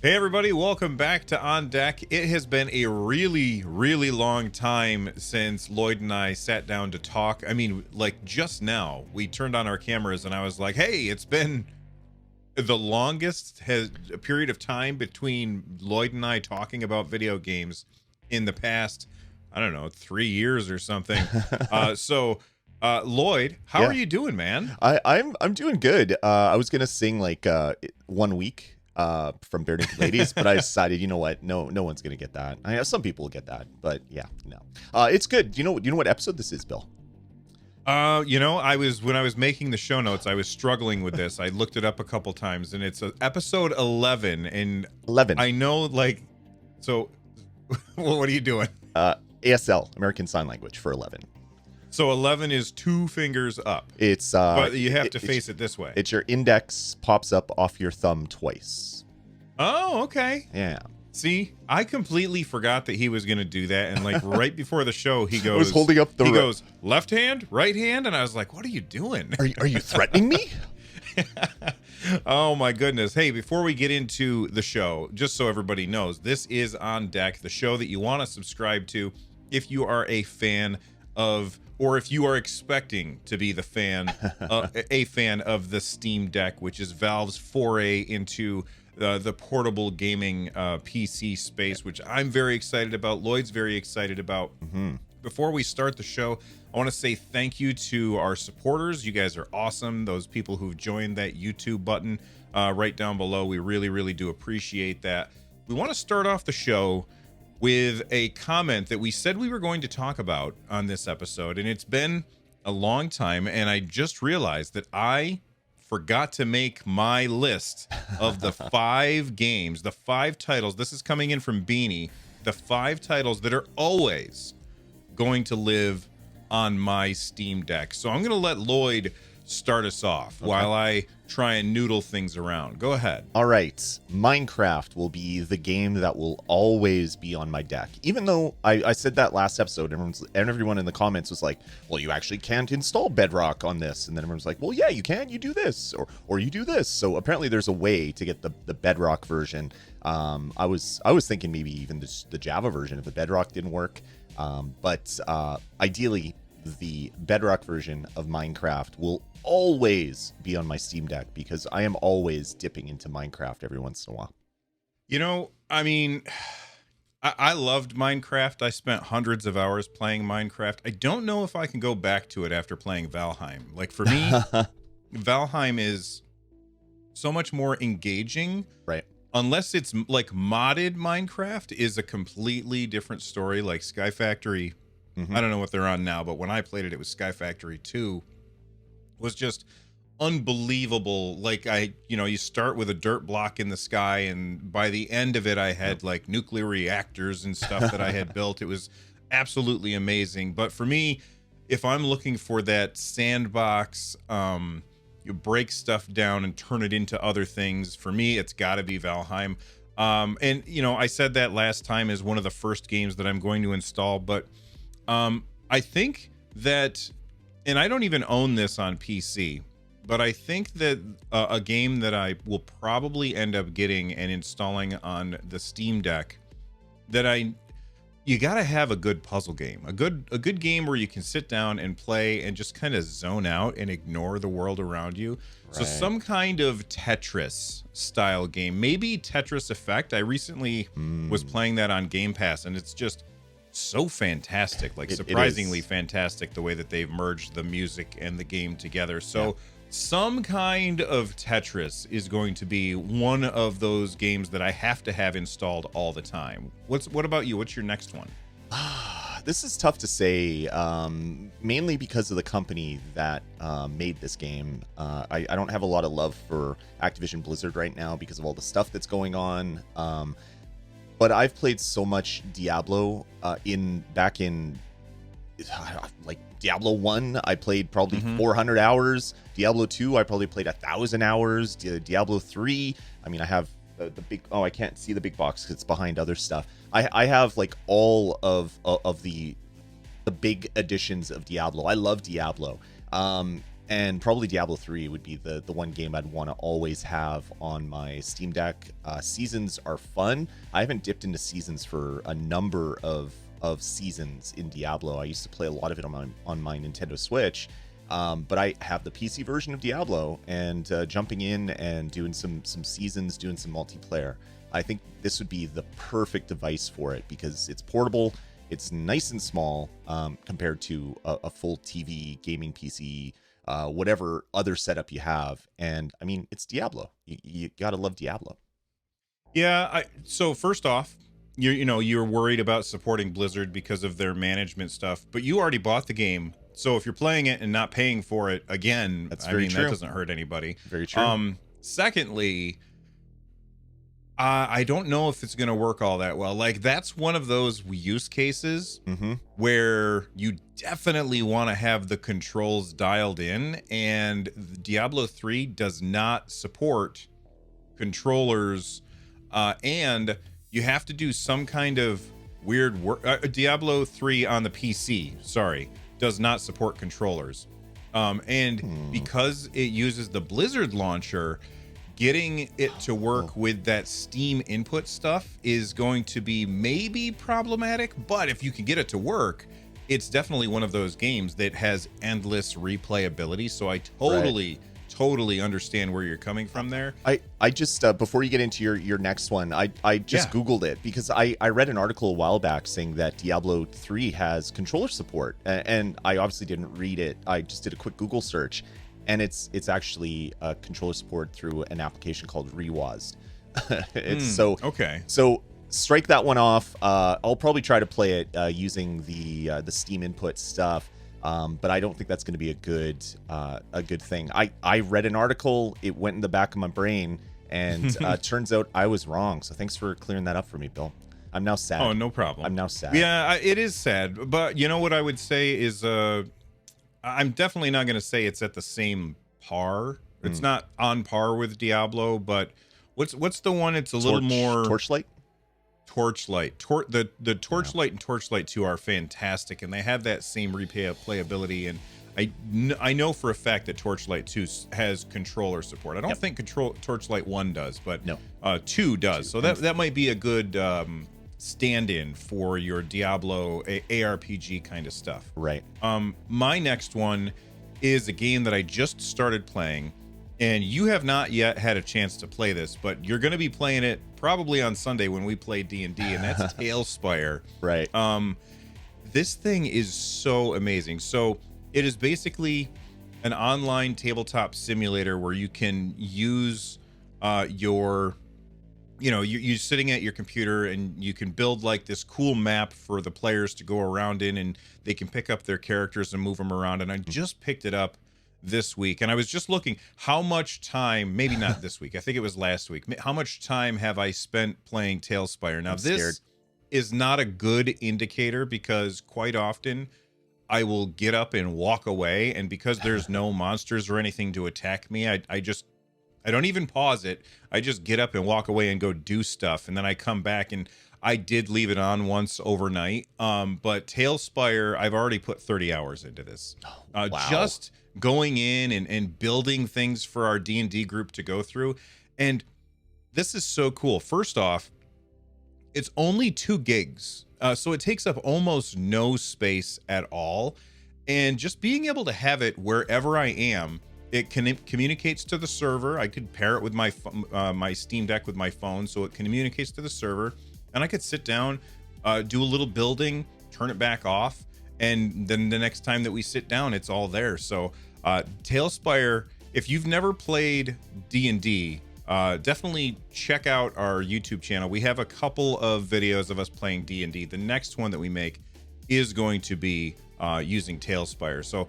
Hey everybody, welcome back to On Deck. It has been a really, really long time since Lloyd and I sat down to talk. I mean, like just now, we turned on our cameras and I was like, hey, it's been the longest a period of time between Lloyd and I talking about video games in the past, I don't know, 3 years or something. Lloyd, how are Yeah, you doing, man? I'm doing good. I was gonna sing like 1 week from Bare Naked Ladies, but I decided, you know what? No one's gonna get that. I know some people will get that, but yeah, no. It's good. You know what episode this is, Bill? When I was making the show notes, I was struggling with this. I looked it up a couple times, and it's episode 11. And 11. I know, like, so. Well, what are you doing? ASL, American Sign Language for 11. So 11 is two fingers up. It's but you have to face it this way. It's your index pops up off your thumb twice. Oh, okay. Yeah. See, I completely forgot that he was going to do that, and like right before the show, he goes, I was holding up the. He goes left hand, right hand, and I was like, "What are you doing? Are you threatening me?" Oh my goodness. Hey, before we get into the show, just so everybody knows, this is On Deck, the show that you want to subscribe to if you are a fan of, or if you are expecting to be the fan, a fan of the Steam Deck, which is Valve's foray into the portable gaming PC space, which I'm very excited about. Lloyd's very excited about. Mm-hmm. Before we start the show, I want to say thank you to our supporters. You guys are awesome. Those people who've joined that YouTube button right down below. We really, really do appreciate that. We want to start off the show with a comment that we said we were going to talk about on this episode. And it's been a long time. And I just realized that I forgot to make my list of the 5 games, the 5 titles. This is coming in from Beanie. The 5 titles that are always going to live on my Steam Deck. So I'm going to let Lloyd start us off while I try and noodle things around. Go ahead. All right. Minecraft will be the game that will always be on my deck. Even though I said that last episode, everyone in the comments was like, well, you actually can't install Bedrock on this. And then everyone's like, well, yeah, you can. You do this or you do this. So apparently there's a way to get the Bedrock version. I was thinking maybe even the Java version if the Bedrock didn't work. But ideally, the Bedrock version of Minecraft will always be on my Steam Deck because I am always dipping into Minecraft every once in a while. You know, I mean, I loved Minecraft. I spent hundreds of hours playing Minecraft. I don't know if I can go back to it after playing Valheim. Like for me, Valheim is so much more engaging. Right. Unless it's like modded Minecraft is a completely different story. Like Sky Factory, I don't know what they're on now, but when I played it, it was Sky Factory 2. Was just unbelievable. Like you start with a dirt block in the sky, and by the end of it, I had like nuclear reactors and stuff that I had built. It was absolutely amazing. But for me, if I'm looking for that sandbox, you break stuff down and turn it into other things, for me, it's got to be Valheim. And I said that last time as one of the first games that I'm going to install, but I think that, and I don't even own this on PC, but I think that a game that I will probably end up getting and installing on the Steam Deck, you got to have a good puzzle game, a good game where you can sit down and play and just kind of zone out and ignore the world around you. Right. So some kind of Tetris style game, maybe Tetris Effect. I recently was playing that on Game Pass, and it's just so fantastic, like surprisingly fantastic the way that they've merged the music and the game together. So some kind of Tetris is going to be one of those games that I have to have installed all the time. What about you? What's your next one? This is tough to say, mainly because of the company that made this game. I don't have a lot of love for Activision Blizzard right now because of all the stuff that's going on. But I've played so much Diablo back in like Diablo 1. I played probably 400 hours. Diablo 2, I probably played 1,000 hours. Diablo 3, I mean, I have the big. Oh, I can't see the big box because it's behind other stuff. I have like all of the big editions of Diablo. I love Diablo. And probably Diablo 3 would be the one game I'd want to always have on my Steam Deck. Seasons are fun. I haven't dipped into Seasons for a number of seasons in Diablo. I used to play a lot of it on my Nintendo Switch, but I have the PC version of Diablo, and jumping in and doing some seasons, doing some multiplayer. I think this would be the perfect device for it because it's portable, it's nice and small compared to a full TV, gaming PC, whatever other setup you have. And I mean, it's Diablo. You gotta love Diablo. Yeah. So first off, you're worried about supporting Blizzard because of their management stuff, but you already bought the game. So if you're playing it and not paying for it again, That's very true. That doesn't hurt anybody. Very true. Secondly, I don't know if it's going to work all that well. Like, that's one of those use cases where you definitely want to have the controls dialed in, and Diablo 3 does not support controllers, and you have to do some kind of weird work. Diablo 3 on the PC, does not support controllers. Because it uses the Blizzard launcher, getting it to work with that Steam input stuff is going to be maybe problematic, but if you can get it to work, it's definitely one of those games that has endless replayability. So I totally understand where you're coming from there. I just before you get into your next one, I just Googled it because I read an article a while back saying that Diablo 3 has controller support, and I obviously didn't read it. I just did a quick Google search, and it's actually controller support through an application called Rewazd. So strike that one off. I'll probably try to play it using the Steam input stuff. But I don't think that's going to be a good thing. I read an article, it went in the back of my brain, and turns out I was wrong. So thanks for clearing that up for me, Bill. I'm now sad. Oh, no problem. I'm now sad. Yeah, it is sad. But you know what I would say is, I'm definitely not going to say it's at the same par. It's not on par with Diablo, but what's the one? It's a little more Torchlight. The Torchlight and Torchlight 2 are fantastic, and they have that same replayability. And I know for a fact that Torchlight 2 has controller support. I don't think Torchlight 1 does, but 2 does. So that might be a good stand-in for your Diablo ARPG kind of stuff. Right. My next one is a game that I just started playing, and you have not yet had a chance to play this, but you're going to be playing it probably on Sunday when we play D&D, and that's Tailspire. Right. This thing is so amazing. So it is basically an online tabletop simulator where you can use you're sitting at your computer, and you can build like this cool map for the players to go around in, and they can pick up their characters and move them around. And I just picked it up this week, and I was just looking how much time, maybe not this week, I think it was last week, how much time have I spent playing Tailspire. Now this is not a good indicator, because quite often I will get up and walk away, and because there's no monsters or anything to attack me, I don't even pause it. I just get up and walk away and go do stuff, and then I come back, and I did leave it on once overnight. But Tailspire, I've already put 30 hours into this. Wow. Just going in and building things for our D&D group to go through. And this is so cool. First off, it's only 2 gigs. So it takes up almost no space at all. And just being able to have it wherever I am, it communicates to the server. I could pair it with my Steam Deck with my phone, so it communicates to the server. And I could sit down, do a little building, turn it back off, and then the next time that we sit down, it's all there. So Tailspire, if you've never played D&D, definitely check out our YouTube channel. We have a couple of videos of us playing D&D. The next one that we make is going to be using Tailspire. So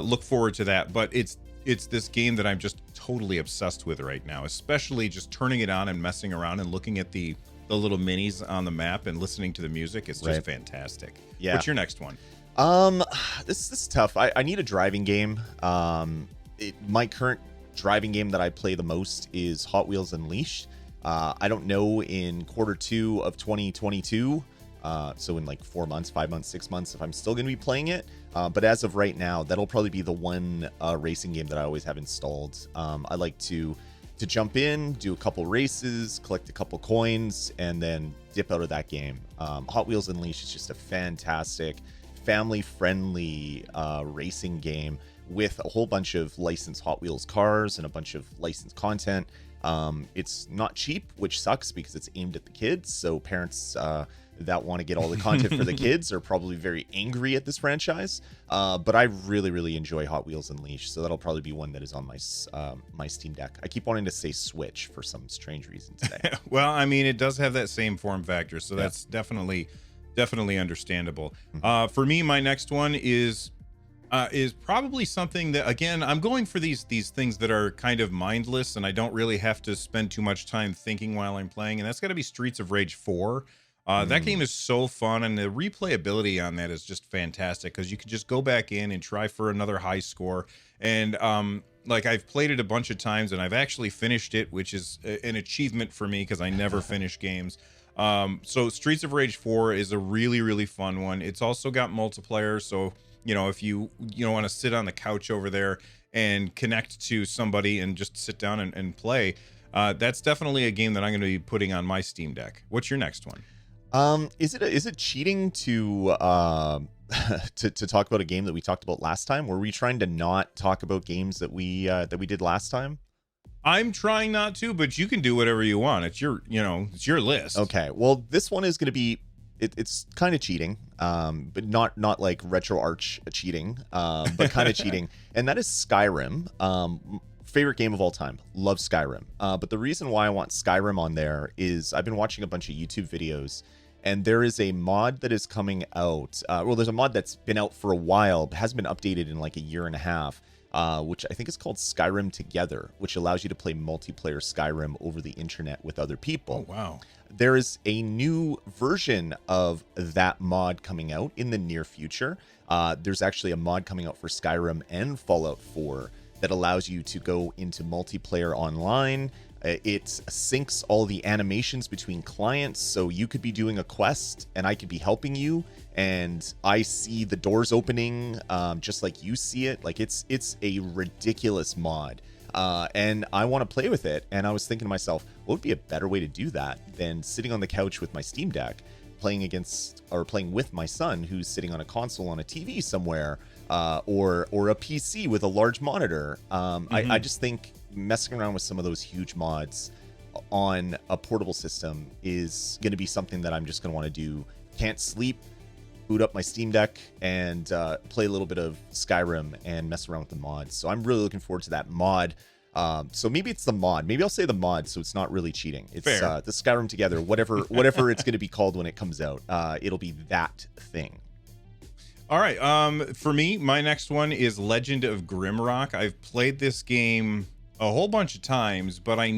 look forward to that. But it's this game that I'm just totally obsessed with right now, especially just turning it on and messing around and looking at the little minis on the map and listening to the music. It's just fantastic. Yeah. What's your next one? This is tough. I need a driving game. My current driving game that I play the most is Hot Wheels Unleashed. I don't know in quarter 2 of 2022 So in like 4 months, 5 months, 6 months, if I'm still going to be playing it. But as of right now, that'll probably be the one racing game that I always have installed. I like to jump in, do a couple races, collect a couple coins, and then dip out of that game. Hot Wheels Unleashed is just a fantastic, family-friendly racing game with a whole bunch of licensed Hot Wheels cars and a bunch of licensed content. It's not cheap, which sucks because it's aimed at the kids. So parents that want to get all the content for the kids are probably very angry at this franchise. But I really, really enjoy Hot Wheels Unleashed. So that'll probably be one that is on my Steam Deck. I keep wanting to say Switch for some strange reason today. Well, I mean, it does have that same form factor. So that's definitely understandable. For me, my next one is probably something that, again, I'm going for these things that are kind of mindless and I don't really have to spend too much time thinking while I'm playing, and that's got to be Streets of Rage 4. That game is so fun, and the replayability on that is just fantastic because you can just go back in and try for another high score. And like, I've played it a bunch of times and I've actually finished it, which is an achievement for me because I never finish games. So Streets of Rage 4 is a really, really fun one. It's also got multiplayer, so if you want to sit on the couch over there and connect to somebody and just sit down and play, that's definitely a game that I'm going to be putting on my Steam Deck. What's your next one? Is it cheating to to talk about a game that we talked about last time? Were we trying to not talk about games that we did last time? I'm trying not to, but you can do whatever you want. It's your list. Okay. Well, this one is going to be it's kind of cheating, but not like RetroArch cheating, but kind of cheating, and that is Skyrim. Favorite game of all time. Love Skyrim. But the reason why I want Skyrim on there is I've been watching a bunch of YouTube videos, and there is a mod that is coming out. Well, there's a mod that's been out for a while, but hasn't been updated in like a year and a half, which I think is called Skyrim Together, which allows you to play multiplayer Skyrim over the internet with other people. Oh, wow. There is a new version of that mod coming out in the near future. There's actually a mod coming out for Skyrim and Fallout 4 that allows you to go into multiplayer online. It syncs all the animations between clients, so you could be doing a quest and I could be helping you, and I see the doors opening just like you see it. Like, it's a ridiculous mod, and I want to play with it. And I was thinking to myself, what would be a better way to do that than sitting on the couch with my Steam Deck, playing with my son who's sitting on a console on a TV somewhere, or a PC with a large monitor. I just think messing around with some of those huge mods on a portable system is going to be something that I'm just going to want to do. Can't sleep, boot up my Steam Deck, and play a little bit of Skyrim and mess around with the mods. So I'm really looking forward to that mod. So maybe it's the mod. Maybe I'll say the mod, so it's not really cheating. It's the Skyrim Together, whatever it's going to be called when it comes out. It'll be that thing. All right. For me, my next one is Legend of Grimrock. I've played this game a whole bunch of times, but I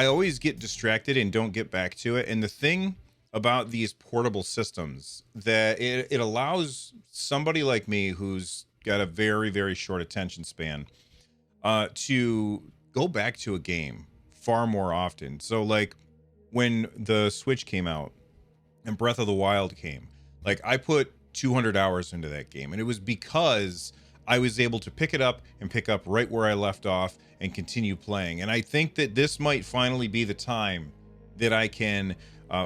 always get distracted and don't get back to it. And the thing about these portable systems, that it allows somebody like me who's got a very, very short attention span to go back to a game far more often. So like when the Switch came out and Breath of the Wild came, like, I put 200 hours into that game, and it was because I was able to pick it up and pick up right where I left off and continue playing. And I think that this might finally be the time that I can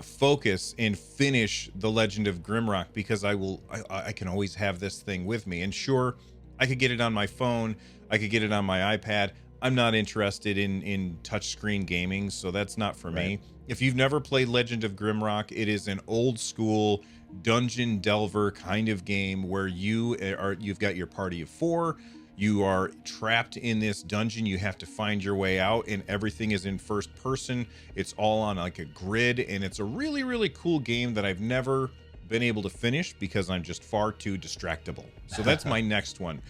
focus and finish The Legend of Grimrock, because I can always have this thing with me. And sure, I could get it on my phone, I could get it on my iPad. I'm not interested in touchscreen gaming, so that's not for me. If you've never played Legend of Grimrock, it is an old school dungeon delver kind of game where you've got your party of 4. You are trapped in this dungeon. You have to find your way out, and everything is in first person. It's all on like a grid, and it's a really, really cool game that I've never been able to finish because I'm just far too distractible. So that's my next one.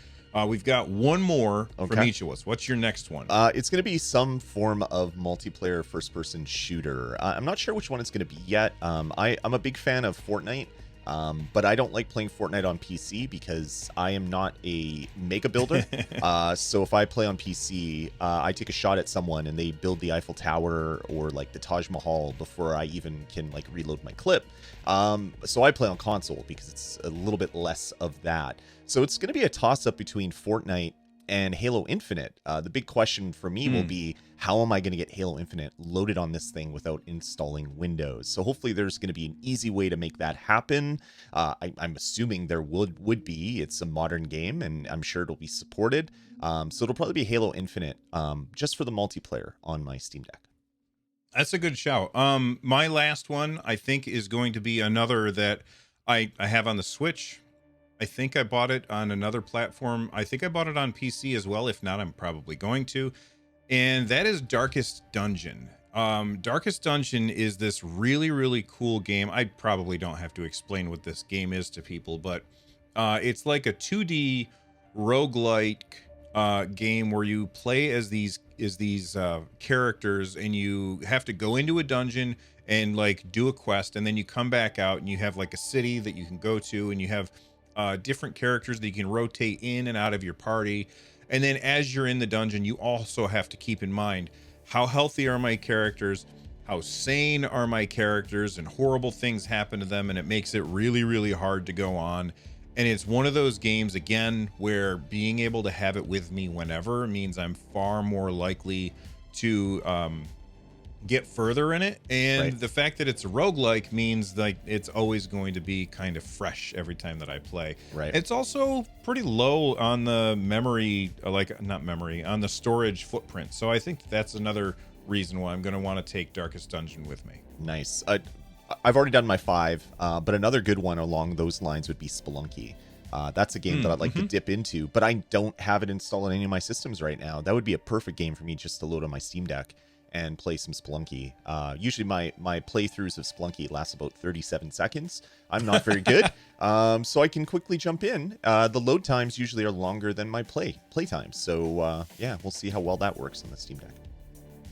We've got one more from each of us. What's your next one? It's going to be some form of multiplayer first-person shooter. I'm not sure which one it's going to be yet. I'm a big fan of Fortnite. But I don't like playing Fortnite on PC because I am not a mega builder. So if I play on PC, I take a shot at someone and they build the Eiffel Tower or like the Taj Mahal before I even can like reload my clip. So I play on console because it's a little bit less of that. So it's going to be a toss-up between Fortnite and Halo Infinite. The big question for me will be, how am I going to get Halo Infinite loaded on this thing without installing Windows? So hopefully there's going to be an easy way to make that happen. I'm assuming there would be. It's a modern game, and I'm sure it'll be supported. So it'll probably be Halo Infinite, just for the multiplayer on my Steam Deck. That's a good shout. My last one, I think, is going to be another that I have on the Switch. I think I bought it on another platform. I think I bought it on PC as well. If not, I'm probably going to. And that is Darkest Dungeon. Darkest Dungeon is this really, really cool game. I probably don't have to explain what this game is to people, but it's like a 2D roguelike game where you play as these characters, and you have to go into a dungeon and like do a quest, and then you come back out and you have like a city that you can go to, and you have different characters that you can rotate in and out of your party. And then as you're in the dungeon, you also have to keep in mind, how healthy are my characters, how sane are my characters, and horrible things happen to them, and it makes it really, really hard to go on. And it's one of those games, again, where being able to have it with me whenever means I'm far more likely to get further in it. And the fact that it's a roguelike means like it's always going to be kind of fresh every time that I play. It's also pretty low on the memory, on the storage footprint. So I think that's another reason why I'm going to want to take Darkest Dungeon with me. Nice. I've already done my 5, but another good one along those lines would be Spelunky. That's a game that I'd like to dip into, but I don't have it installed on any of my systems right now. That would be a perfect game for me just to load on my Steam Deck and play some Spelunky. Usually my playthroughs of Spelunky last about 37 seconds. I'm not very good, so I can quickly jump in. The load times usually are longer than my play times. So yeah, we'll see how well that works on the Steam Deck.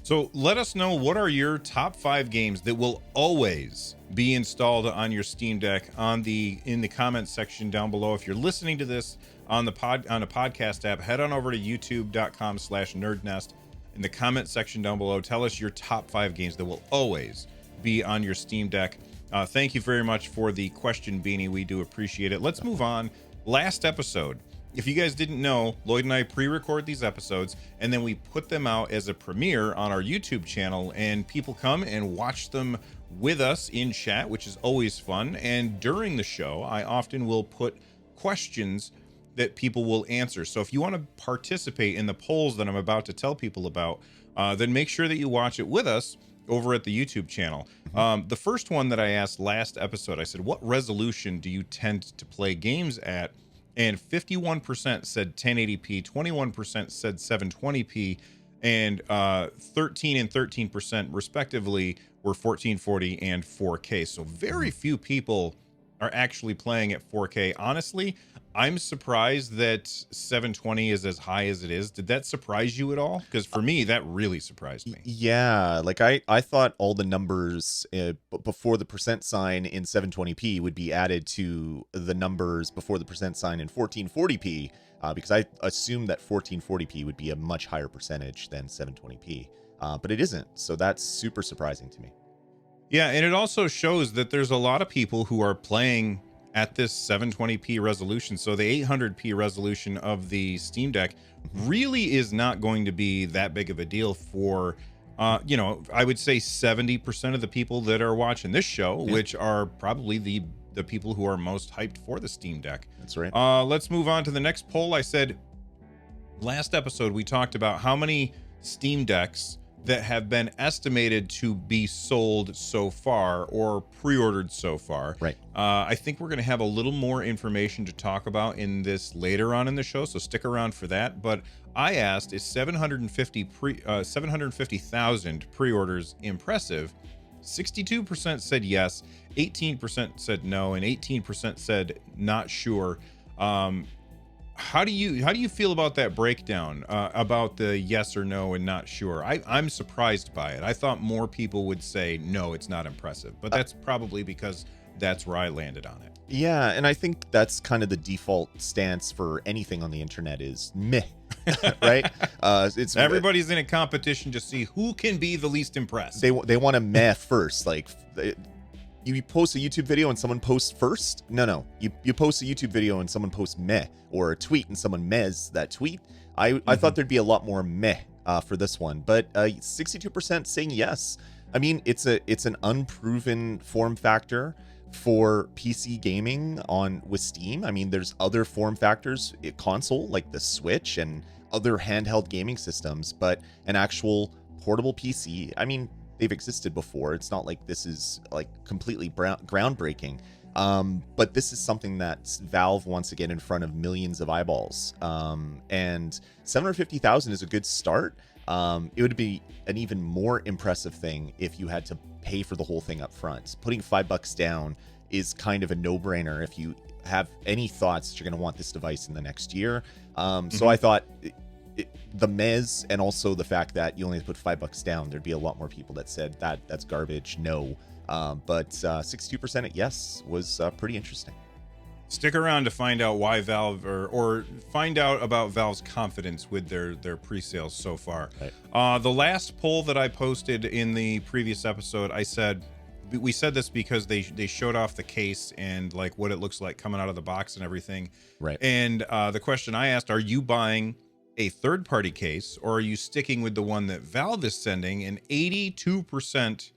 So let us know, what are your top 5 games that will always be installed on your Steam Deck in the comments section down below. If you're listening to this on a podcast app, head on over to youtube.com/nerdnest. In the comment section down below, tell us your top 5 games that will always be on your Steam Deck. Thank you very much for the question, Beanie. We do appreciate it. Let's move on. Last episode, if you guys didn't know, Lloyd and I pre-record these episodes, and then we put them out as a premiere on our YouTube channel, and people come and watch them with us in chat, which is always fun. And during the show, I often will put questions that people will answer. So if you want to participate in the polls that I'm about to tell people about, then make sure that you watch it with us over at the YouTube channel. The first one that I asked last episode, I said, what resolution do you tend to play games at? And 51% said 1080p, 21% said 720p, and 13 and 13% respectively were 1440 and 4K. So very few people are actually playing at 4K. Honestly, I'm surprised that 720 is as high as it is. Did that surprise you at all? Because for me, that really surprised me. Yeah, like I thought all the numbers before the percent sign in 720p would be added to the numbers before the percent sign in 1440p, because I assumed that 1440p would be a much higher percentage than 720p, but it isn't. So that's super surprising to me. Yeah, and it also shows that there's a lot of people who are playing at this 720p resolution. So the 800p resolution of the Steam Deck really is not going to be that big of a deal for, I would say 70% of the people that are watching this show, which are probably the people who are most hyped for the Steam Deck. That's right. Let's move on to the next poll. I said last episode, we talked about how many Steam Decks that have been estimated to be sold so far or pre-ordered so far. Right. I think we're going to have a little more information to talk about in this later on in the show, so stick around for that. But I asked, is 750,000 pre-orders impressive? 62% said yes, 18% said no, and 18% said not sure. How do you feel about that breakdown, about the yes or no and not sure? I'm surprised by it. I thought more people would say no, it's not impressive, but that's probably because that's where I landed on it. Yeah, and I think that's kind of the default stance for anything on the internet is meh, right? It's Everybody's in a competition to see who can be the least impressed. They want to meh first. Like you post a YouTube video and someone posts first. No, you post a YouTube video and someone posts meh, or a tweet and someone mehs that tweet. I thought there'd be a lot more meh for this one, but 62% saying yes. I mean, it's an unproven form factor for PC gaming with Steam. I mean, there's other form factors, console like the Switch and other handheld gaming systems, but an actual portable PC, I mean, they've existed before. It's not like this is like completely groundbreaking. But this is something that Valve wants to get in front of millions of eyeballs. And 750,000 is a good start. It would be an even more impressive thing if you had to pay for the whole thing up front. Putting $5 down is kind of a no-brainer if you have any thoughts that you're going to want this device in the next year. So I thought the mez, and also the fact that you only have to put $5 down, there'd be a lot more people that said that's garbage, no. But 62% at yes was pretty interesting. Stick around to find out why Valve or find out about Valve's confidence with their pre-sales so far. Right. The last poll that I posted in the previous episode, we said this because they showed off the case and like what it looks like coming out of the box and everything. Right. And the question I asked, are you buying a third-party case or are you sticking with the one that Valve is sending? And 82%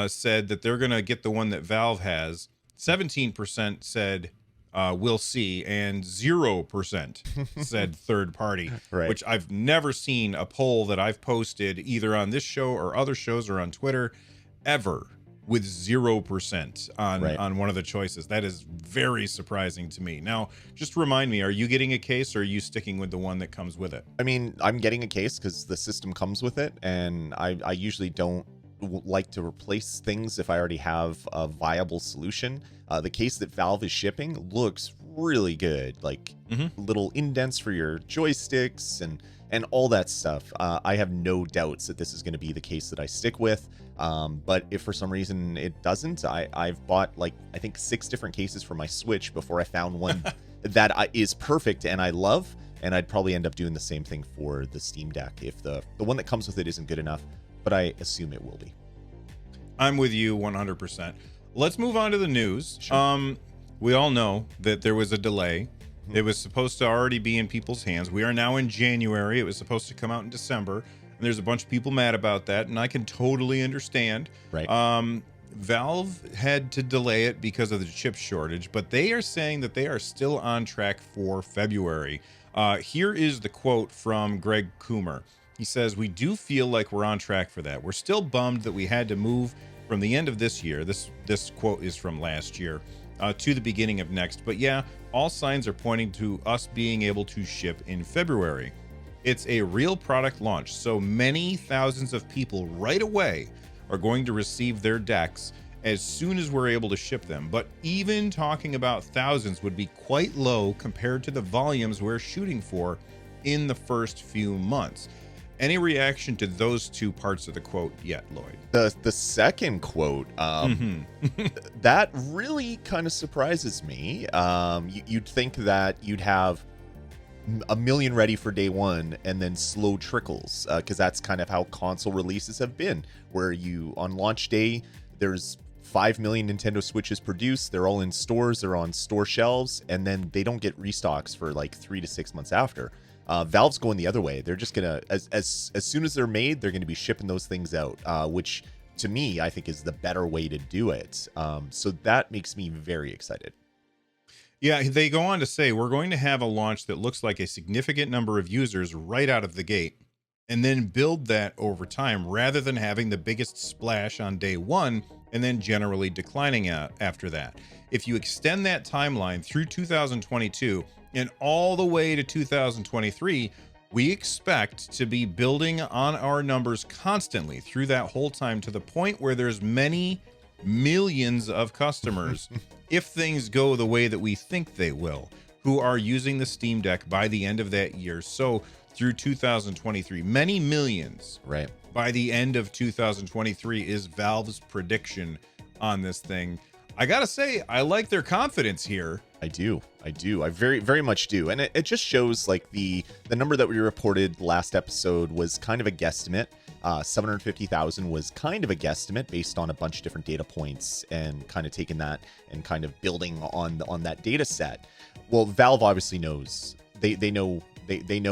said that they're going to get the one that Valve has. 17% said we'll see, and 0% said third party, right. Which I've never seen a poll that I've posted either on this show or other shows or on Twitter ever with 0% on one of the choices. That is very surprising to me. Now, just remind me, are you getting a case or are you sticking with the one that comes with it? I mean, I'm getting a case because the system comes with it, and I usually don't like to replace things if I already have a viable solution. The case that Valve is shipping looks really good, like little indents for your joysticks and all that stuff. I have no doubts that this is going to be the case that I stick with. But if for some reason it doesn't, I've bought like I think 6 different cases for my Switch before I found one that is perfect and I love. And I'd probably end up doing the same thing for the Steam Deck if the one that comes with it isn't good enough. But I assume it will be. I'm with you 100%. Let's move on to the news. Sure. We all know that there was a delay. It was supposed to already be in people's hands. We are now in January. It was supposed to come out in December. And there's a bunch of people mad about that, and I can totally understand. Right. Valve had to delay it because of the chip shortage, but they are saying that they are still on track for February. Here is the quote from Greg Coomer. He says, "We do feel like we're on track for that. We're still bummed that we had to move from the end of this year." This quote is from last year to the beginning of next. But yeah, all signs are pointing to us being able to ship in February. It's a real product launch, so many thousands of people right away are going to receive their decks as soon as we're able to ship them. But even talking about thousands would be quite low compared to the volumes we're shooting for in the first few months. Any reaction to those two parts of the quote yet, Lloyd? The second quote, that really kind of surprises me. You'd think that you'd have a million ready for day one and then slow trickles, because that's kind of how console releases have been, where you on launch day there's 5 million Nintendo Switches produced, they're all in stores, they're on store shelves, and then they don't get restocks for like 3 to 6 months after. Valve's going the other way. They're just gonna, as soon as they're made, they're gonna be shipping those things out, which to me I think is the better way to do it. So that makes me very excited. Yeah, they go on to say, we're going to have a launch that looks like a significant number of users right out of the gate, and then build that over time rather than having the biggest splash on day one and then generally declining after that. If you extend that timeline through 2022 and all the way to 2023, we expect to be building on our numbers constantly through that whole time to the point where there's many millions of customers, if things go the way that we think they will, who are using the Steam Deck by the end of that year. So through 2023, many millions. Right. By the end of 2023 is Valve's prediction on this thing. I gotta say, I like their confidence here. I do. I very, very much do. And it just shows like the number that we reported last episode was kind of a guesstimate. 750,000 was kind of a guesstimate based on a bunch of different data points and kind of taking that and kind of building on that data set. Well, Valve obviously knows. They know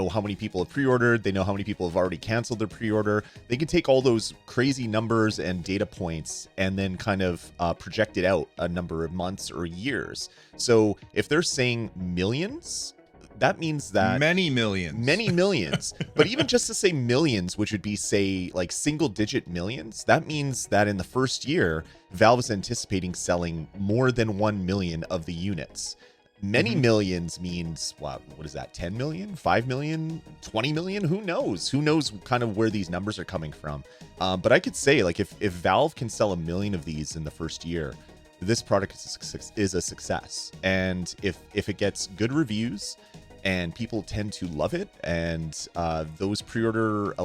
how many people have pre-ordered. They know how many people have already canceled their pre-order. They can take all those crazy numbers and data points and then kind of project it out a number of months or years. So if they're saying millions, that means that many millions. But even just to say millions, which would be say like single digit millions, that means that in the first year, Valve is anticipating selling more than 1 million of the units. Many millions means what is that? 10 million, 5 million, 20 million? Who knows? Who knows kind of where these numbers are coming from? But I could say like if Valve can sell 1 million of these in the first year, this product is a success. And if it gets good reviews and people tend to love it, and those pre-order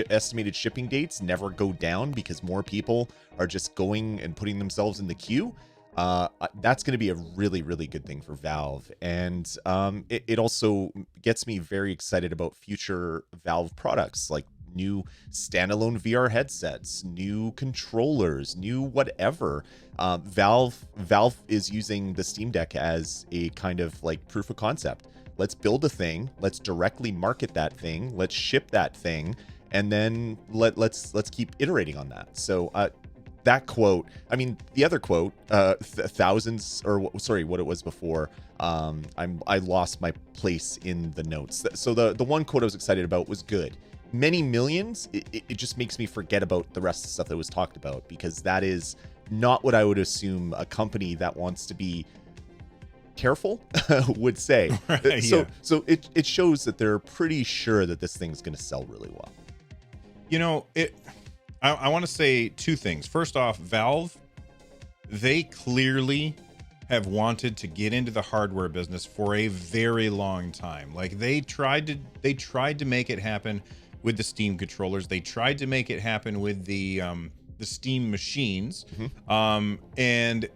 estimated shipping dates never go down because more people are just going and putting themselves in the queue, that's going to be a really, really good thing for Valve. And it also gets me very excited about future Valve products, like new standalone VR headsets, new controllers, new whatever. Valve is using the Steam Deck as a kind of like proof of concept. Let's build a thing, let's directly market that thing, let's ship that thing, and then let's keep iterating on that. So that quote, I mean, the other quote, thousands, or sorry, what it was before, I lost my place in the notes. So the one quote I was excited about was good. Many millions, it just makes me forget about the rest of the stuff that was talked about, because that is not what I would assume a company that wants to be careful would say. Right, so yeah. so it shows that they're pretty sure that this thing's going to sell really well. You know, I want to say two things. First off, Valve, they clearly have wanted to get into the hardware business for a very long time. Like they tried to make it happen with the Steam controllers. They tried to make it happen with the Steam machines. And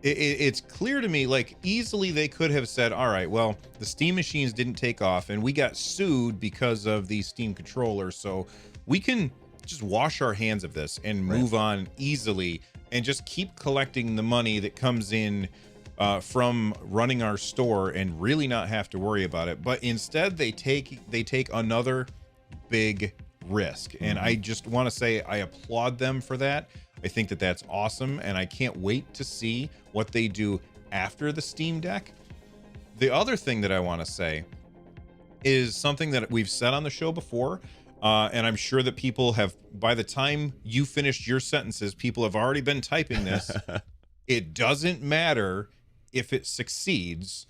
it's clear to me, like easily they could have said, all right, well, the Steam machines didn't take off and we got sued because of the Steam controllers. So we can just wash our hands of this and move on easily and just keep collecting the money that comes in from running our store and really not have to worry about it. But instead they take another big risk. And I just want to say I applaud them for that. I think that that's awesome, and I can't wait to see what they do after the Steam Deck. The other thing that I want to say is something that we've said on the show before, and I'm sure that people have, by the time you finished your sentences, people have already been typing this. It doesn't matter if it succeeds.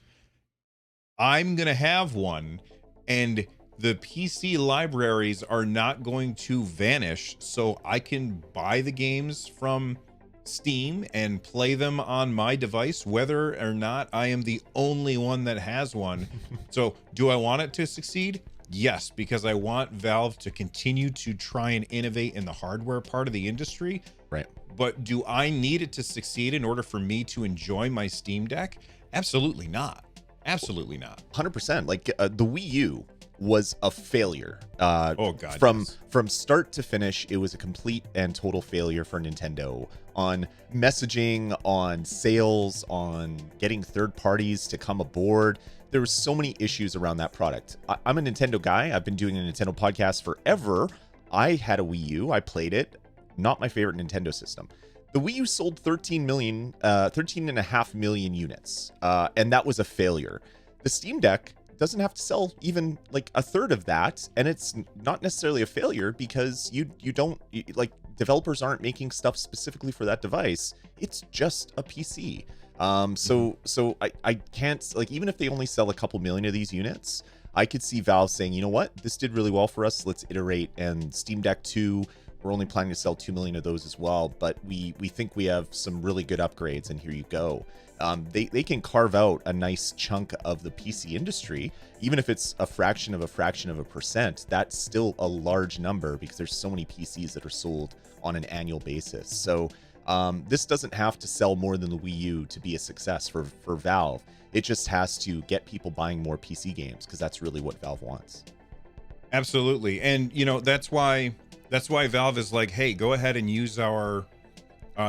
I'm going to have one, and the PC libraries are not going to vanish, so I can buy the games from Steam and play them on my device, whether or not I am the only one that has one. So do I want it to succeed? Yes, because I want Valve to continue to try and innovate in the hardware part of the industry. Right. But do I need it to succeed in order for me to enjoy my Steam Deck? Absolutely not. Absolutely not. 100%. Like the Wii U was a failure. Oh God! From start to finish, it was a complete and total failure for Nintendo on messaging, on sales, on getting third parties to come aboard. There were so many issues around that product. I'm a Nintendo guy. I've been doing a Nintendo podcast forever. I had a Wii U. I played it. Not my favorite Nintendo system. The Wii U sold 13.5 million units, and that was a failure. The Steam Deck doesn't have to sell even like a third of that, and it's not necessarily a failure because developers aren't making stuff specifically for that device. It's just a PC. So I can't, like, even if they only sell a couple million of these units, I could see Valve saying, you know what, this did really well for us, let's iterate. And Steam Deck 2, we're only planning to sell 2 million of those as well, but we think we have some really good upgrades, and here you go. They can carve out a nice chunk of the PC industry, even if it's a fraction of a percent. That's still a large number because there's so many PCs that are sold on an annual basis. So This doesn't have to sell more than the Wii U to be a success for Valve. It just has to get people buying more PC games, because that's really what Valve wants. Absolutely. And that's why Valve is like, hey, go ahead and use our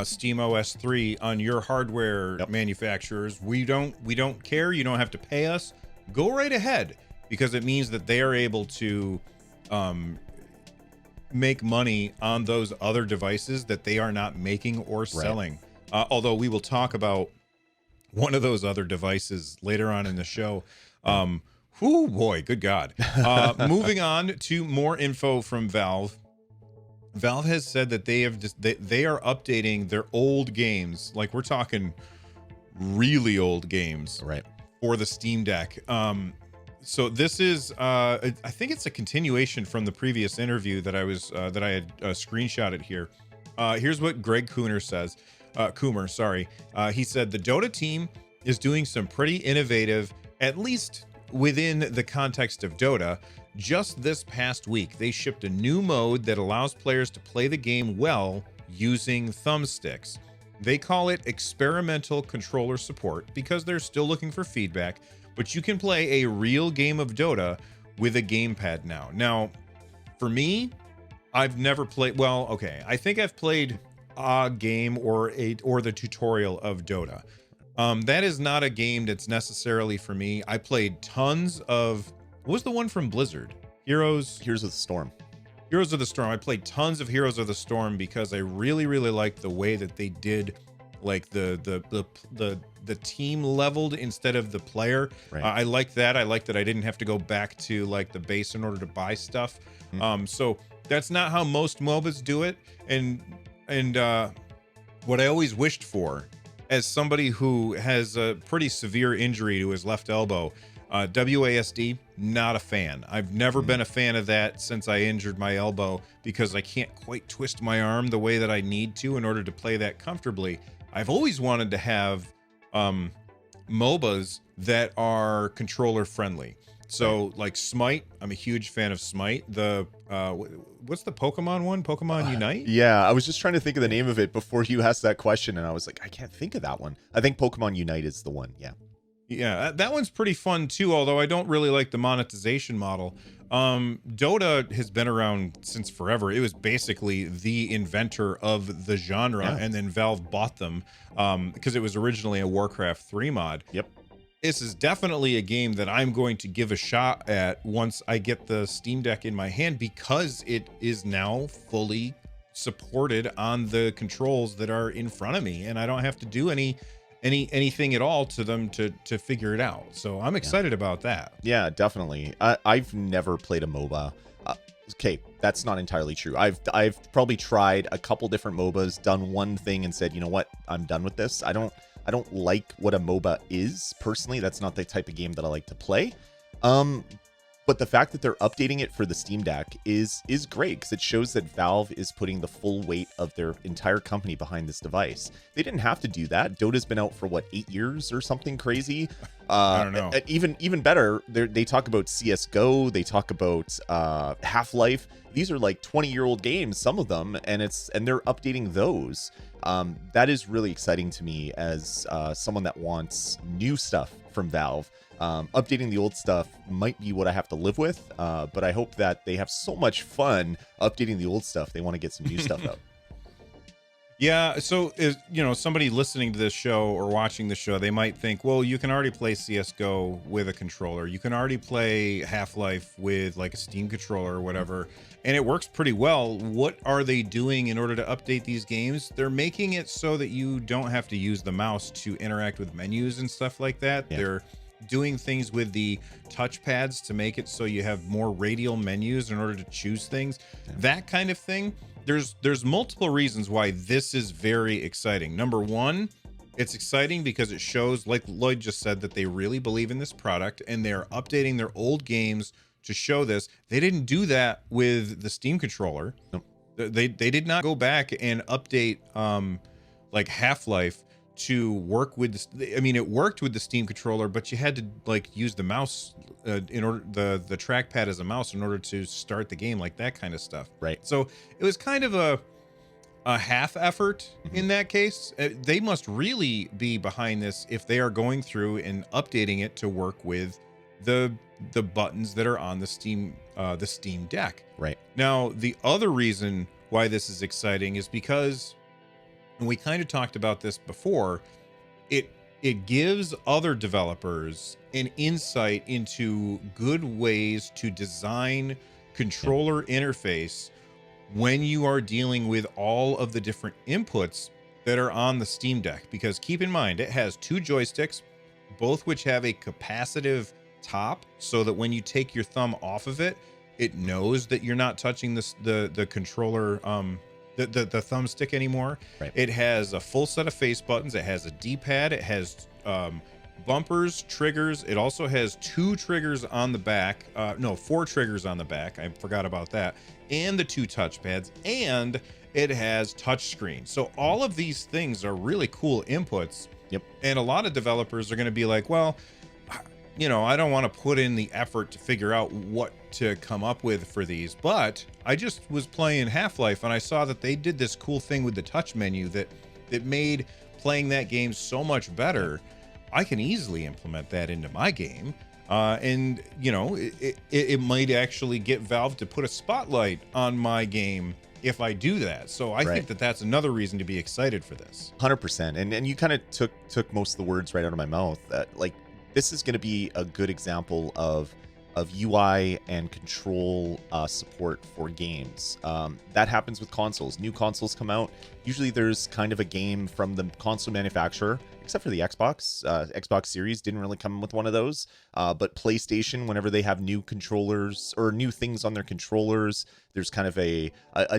Steam OS 3 on your hardware manufacturers. We don't care. You don't have to pay us. Go right ahead, because it means that they are able to make money on those other devices that they are not making or selling. Although we will talk about one of those other devices later on in the show. Whoo boy, good God. Moving on to more info from Valve. Valve has said that they are updating their old games, like we're talking really old games, for the Steam Deck. So this is I think it's a continuation from the previous interview that I had screenshotted here. Here's what Greg Coomer says. He said the Dota team is doing some pretty innovative, at least within the context of Dota. Just this past week, they shipped a new mode that allows players to play the game well using thumbsticks. They call it experimental controller support because they're still looking for feedback, but you can play a real game of Dota with a gamepad now. Now, for me, I've never played, I think I've played a game or the tutorial of Dota. That is not a game that's necessarily for me. I played tons of, what was the one from Blizzard? Heroes of the Storm. Heroes of the Storm. I played tons of Heroes of the Storm because I really, really liked the way that they did, like the team leveled instead of the player. I liked that. I liked that I didn't have to go back to like the base in order to buy stuff. So that's not how most MOBAs do it. And what I always wished for, as somebody who has a pretty severe injury to his left elbow, WASD, not a fan. I've never been a fan of that since I injured my elbow, because I can't quite twist my arm the way that I need to in order to play that comfortably. I've always wanted to have MOBAs that are controller friendly. So like Smite, I'm a huge fan of Smite. The what's the Pokemon one? Pokemon Unite? Yeah, I was just trying to think of the name of it before you asked that question, and I was like, I can't think of that one. I think Pokemon Unite is the one. Yeah, that one's pretty fun too, although I don't really like the monetization model. Dota has been around since forever. It was basically the inventor of the genre, and then Valve bought them because it was originally a Warcraft 3 mod. This is definitely a game that I'm going to give a shot at once I get the Steam Deck in my hand, because it is now fully supported on the controls that are in front of me, and I don't have to do anything at all to them to figure it out. So I'm excited about that. Yeah, definitely. I've never played a MOBA. Okay, that's not entirely true. I've probably tried a couple different MOBAs, done one thing and said, you know what, I'm done with this. I don't like what a MOBA is personally. That's not the type of game that I like to play. But the fact that they're updating it for the Steam Deck is great, because it shows that Valve is putting the full weight of their entire company behind this device. They didn't have to do that. Dota's been out for 8 years or something crazy. I don't know. Even better, they talk about CS:GO, they talk about Half-Life. These are like 20-year-old games, some of them, and they're updating those. That is really exciting to me as someone that wants new stuff from Valve. Updating the old stuff might be what I have to live with, but I hope that they have so much fun updating the old stuff, they want to get some new stuff out. Yeah, so somebody listening to this show or watching the show, they might think, well, you can already play CS:GO with a controller. You can already play Half-Life with like a Steam controller or whatever, and it works pretty well. What are they doing in order to update these games? They're making it so that you don't have to use the mouse to interact with menus and stuff like that. Yeah. They're doing things with the touchpads to make it so you have more radial menus in order to choose things. Yeah. That kind of thing. There's multiple reasons why this is very exciting. Number one, it's exciting because it shows, like Lloyd just said, that they really believe in this product and they're updating their old games to show this. They didn't do that with the Steam controller. Nope. They did not go back and update like Half-Life to work with this. I mean, it worked with the Steam controller, but you had to like use the mouse in order, the trackpad as a mouse in order to start the game, like that kind of stuff. Right. So it was kind of a half effort in that case. They must really be behind this if they are going through and updating it to work with the buttons that are on the Steam Deck. Right. Now, the other reason why this is exciting is because, and we kind of talked about this before, it gives other developers an insight into good ways to design controller interface when you are dealing with all of the different inputs that are on the Steam Deck. Because keep in mind, it has 2 joysticks, both which have a capacitive top, so that when you take your thumb off of it, it knows that you're not touching the controller, the thumbstick anymore. Right. It has a full set of face buttons. It has a D-pad. It has bumpers, triggers. It also has 2 triggers on the back. 4 triggers on the back. I forgot about that. And the 2 touchpads. And it has touchscreen. So all of these things are really cool inputs. Yep. And a lot of developers are going to be like, well, I don't want to put in the effort to figure out what to come up with for these, but I just was playing Half-Life and I saw that they did this cool thing with the touch menu that made playing that game so much better. I can easily implement that into my game. And it might actually get Valve to put a spotlight on my game if I do that. So I think that that's another reason to be excited for this. 100%. And you kind of took most of the words right out of my mouth. This is going to be a good example of UI and control support for games. That happens with consoles. New consoles come out. Usually there's kind of a game from the console manufacturer, except for the Xbox. Xbox Series didn't really come with one of those. But PlayStation, whenever they have new controllers or new things on their controllers, there's kind of a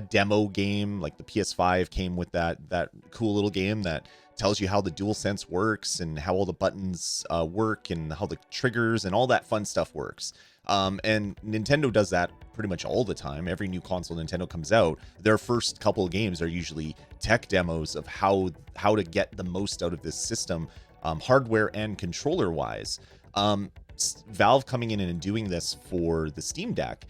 demo game. Like the PS5 came with that cool little game that tells you how the DualSense works and how all the buttons work and how the triggers and all that fun stuff works. And Nintendo does that pretty much all the time. Every new console Nintendo comes out, their first couple of games are usually tech demos of how to get the most out of this system, hardware and controller wise. Valve coming in and doing this for the Steam Deck,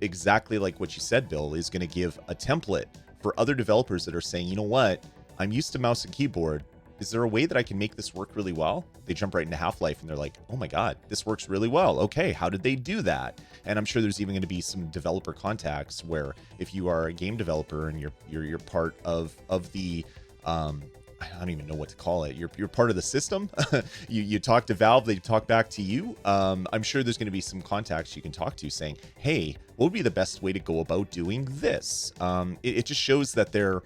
exactly like what you said, Bill, is going to give a template for other developers that are saying, you know what, I'm used to mouse and keyboard. Is there a way that I can make this work really well? They jump right into Half-Life and they're like, oh my God, this works really well. Okay, how did they do that? And I'm sure there's even going to be some developer contacts where if you are a game developer and you're part of the I don't even know what to call it. You're part of the system. you talk to Valve, they talk back to you. I'm sure there's going to be some contacts you can talk to saying, hey, what would be the best way to go about doing this? It just shows that they're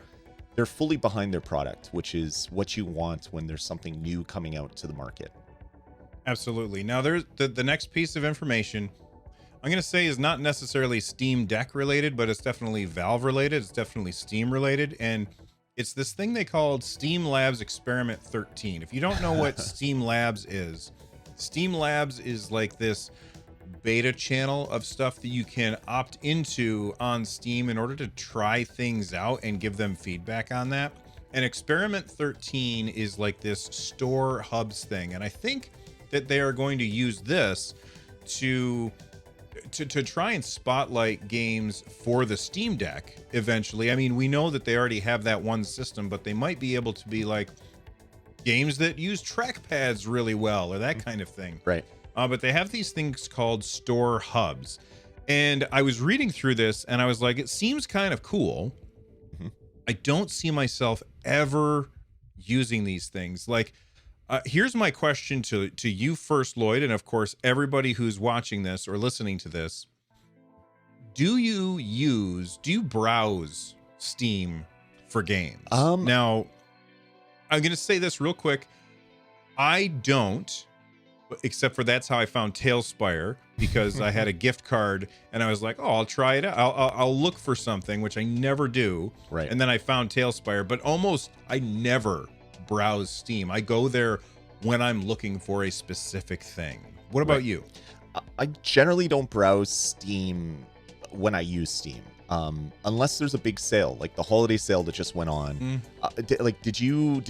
fully behind their product, which is what you want when there's something new coming out to the market. Absolutely. Now, there's the next piece of information I'm going to say is not necessarily Steam Deck related, but it's definitely Valve related. It's definitely Steam related. And it's this thing they called Steam Labs Experiment 13. If you don't know what Steam Labs is like this beta channel of stuff that you can opt into on Steam in order to try things out and give them feedback on that. And Experiment 13 is like this store hubs thing. And I think that they are going to use this to try and spotlight games for the Steam Deck eventually. I mean, we know that they already have that one system, but they might be able to be like games that use trackpads really well or that kind of thing. Right. But they have these things called store hubs. And I was reading through this and I was like, it seems kind of cool. Mm-hmm. I don't see myself ever using these things. Like, here's my question to you first, Lloyd, and of course, everybody who's watching this or listening to this. Do you browse Steam for games? Now, I'm going to say this real quick. I don't. Except for that's how I found Tailspire, because I had a gift card and I was like, oh, I'll try it out. I'll look for something, which I never do. Right. And then I found Tailspire, but I never browse Steam. I go there when I'm looking for a specific thing. What about you? I generally don't browse Steam when I use Steam. Unless there's a big sale, like the holiday sale that just went on. Did you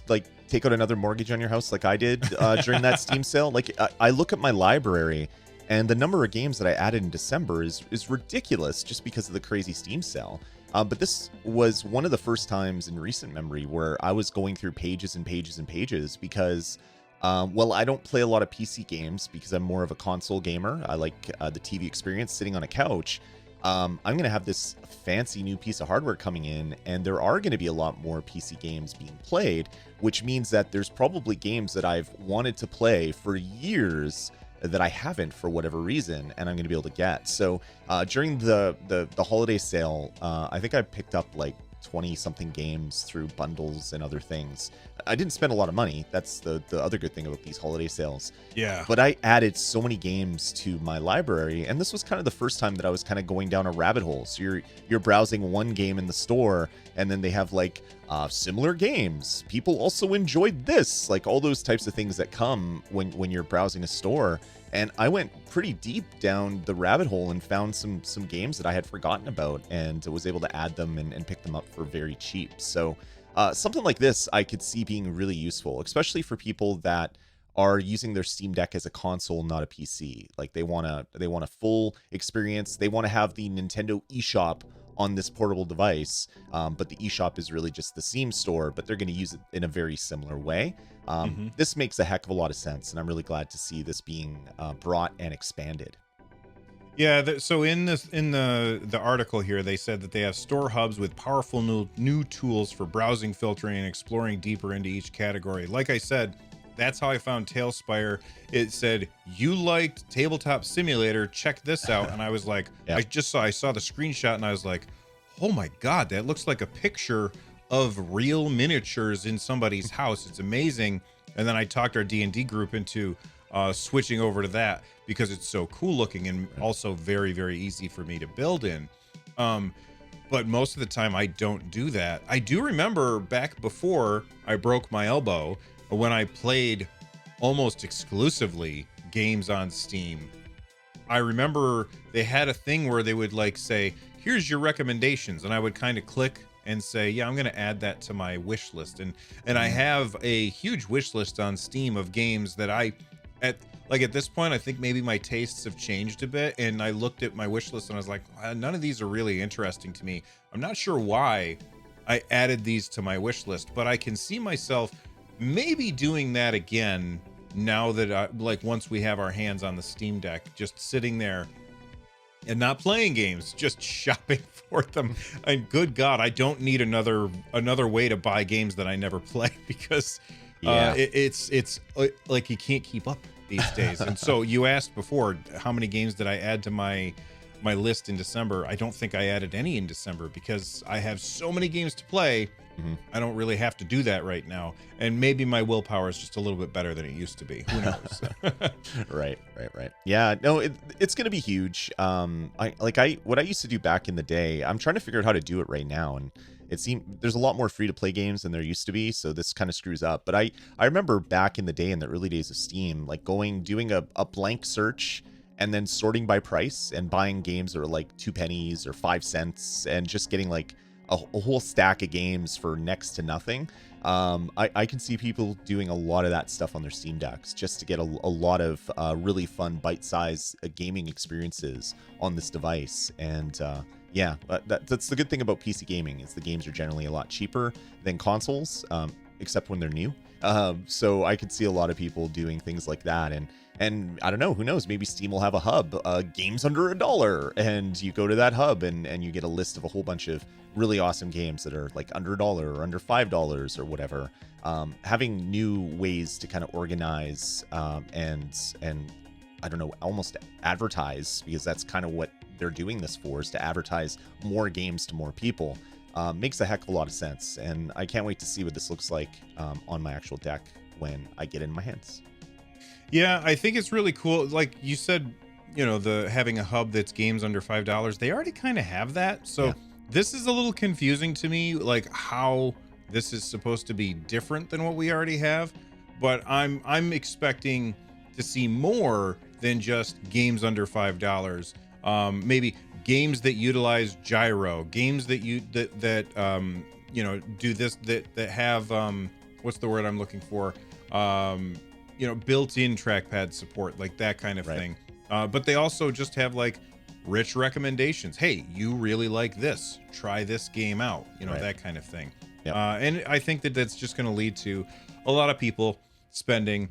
like take out another mortgage on your house like I did during that Steam sale? Like I look at my library and the number of games that I added in December is ridiculous just because of the crazy Steam sale. But this was one of the first times in recent memory where I was going through pages and pages and pages because, well, I don't play a lot of PC games because I'm more of a console gamer. I like the TV experience sitting on a couch. I'm going to have this fancy new piece of hardware coming in, and there are going to be a lot more PC games being played, which means that there's probably games that I've wanted to play for years that I haven't for whatever reason, and I'm going to be able to get. So during the holiday sale, I think I picked up like 20 something games through bundles and other things. I didn't spend a lot of money. That's the other good thing about these holiday sales. Yeah. But I added so many games to my library, and this was kind of the first time that I was kind of going down a rabbit hole. So you're browsing one game in the store, and then they have like similar games. People also enjoyed this, like all those types of things that come when you're browsing a store. And I went pretty deep down the rabbit hole and found some games that I had forgotten about, and was able to add them and pick them up for very cheap. So something like this I could see being really useful, especially for people that are using their Steam Deck as a console, not a PC. Like they want a full experience. They want to have the Nintendo eShop on this portable device, but the eShop is really just the Steam store, but they're going to use it in a very similar way. This makes a heck of a lot of sense, and I'm really glad to see this being brought and expanded. Yeah, so in the article here, they said that they have store hubs with powerful new tools for browsing, filtering, and exploring deeper into each category. Like I said, that's how I found Tailspire. It said, "You liked Tabletop Simulator, check this out." And I was like, Yeah. I saw the screenshot, and I was like, oh my God, that looks like a picture of real miniatures in somebody's house. It's amazing. And then I talked our D&D group into switching over to that because it's so cool looking and also very, very easy for me to build in. But most of the time I don't do that. I do remember back before I broke my elbow, when I played almost exclusively games on Steam, I remember they had a thing where they would like say, "Here's your recommendations," and I would kind of click and say, yeah, I'm going to add that to my wish list. And I have a huge wish list on Steam of games that at this point, I think maybe my tastes have changed a bit. And I looked at my wish list and I was like, none of these are really interesting to me. I'm not sure why I added these to my wish list, but I can see myself maybe doing that again now that once we have our hands on the Steam Deck, just sitting there and not playing games, just shopping for them. And good God, I don't need another way to buy games that I never play because it's like you can't keep up these days. And so you asked before, how many games did I add to my list in December? I don't think I added any in December because I have so many games to play. I don't really have to do that right now. And maybe my willpower is just a little bit better than it used to be. Who knows? Right. Yeah, no, it's going to be huge. What I used to do back in the day, I'm trying to figure out how to do it right now. And it seems there's a lot more free to play games than there used to be. So this kind of screws up. But I remember back in the day, in the early days of Steam, like doing a blank search and then sorting by price and buying games that are like 2 pennies or 5 cents and just getting like a whole stack of games for next to nothing. I can see people doing a lot of that stuff on their Steam Decks just to get a lot of really fun bite-sized gaming experiences on this device. And that's the good thing about PC gaming is the games are generally a lot cheaper than consoles, except when they're new. So I could see a lot of people doing things like that. And I don't know, who knows, maybe Steam will have a hub, games under $1, and you go to that hub and you get a list of a whole bunch of really awesome games that are like under $1 or under $5 or whatever. Having new ways to kind of organize and I don't know, almost advertise, because that's kind of what they're doing this for, is to advertise more games to more people. Makes a heck of a lot of sense, and I can't wait to see what this looks like on my actual deck when I get it in my hands. Yeah, I think it's really cool. Like you said, having a hub that's games under $5. They already kind of have that. So This is a little confusing to me, like how this is supposed to be different than what we already have. But I'm expecting to see more than just games under $5. Maybe games that utilize gyro, games that do this, that have what's the word I'm looking for? Built-in trackpad support, like that kind of thing. But they also just have like rich recommendations. Hey, you really like this, try this game out, Right. that kind of thing. Yep. And I think that that's just going to lead to a lot of people spending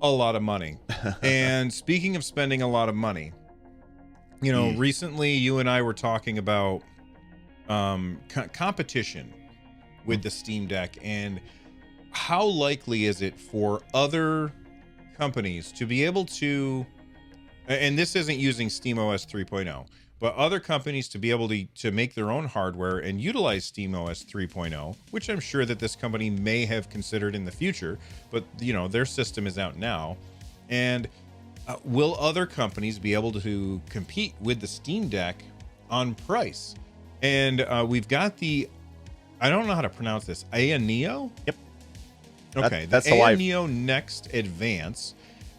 a lot of money. And speaking of spending a lot of money, recently you and I were talking about competition with the Steam Deck, and how likely is it for other companies to be able to, and this isn't using SteamOS 3.0, but other companies to be able to make their own hardware and utilize SteamOS 3.0, which I'm sure that this company may have considered in the future, but their system is out now. And will other companies be able to compete with the Steam Deck on price? And we've got I don't know how to pronounce this, Neo? Yep. Okay, that's the Neo Next Advance.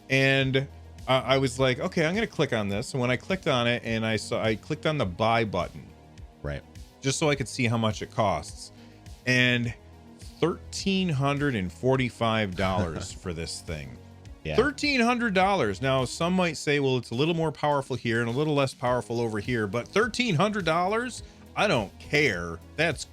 And I was like, okay, I'm going to click on this. And when I clicked on it, and I clicked on the buy button. Right. Just so I could see how much it costs. And $1,345 for this thing. Yeah. $1,300. Now, some might say, well, it's a little more powerful here and a little less powerful over here, but $1,300? I don't care. That's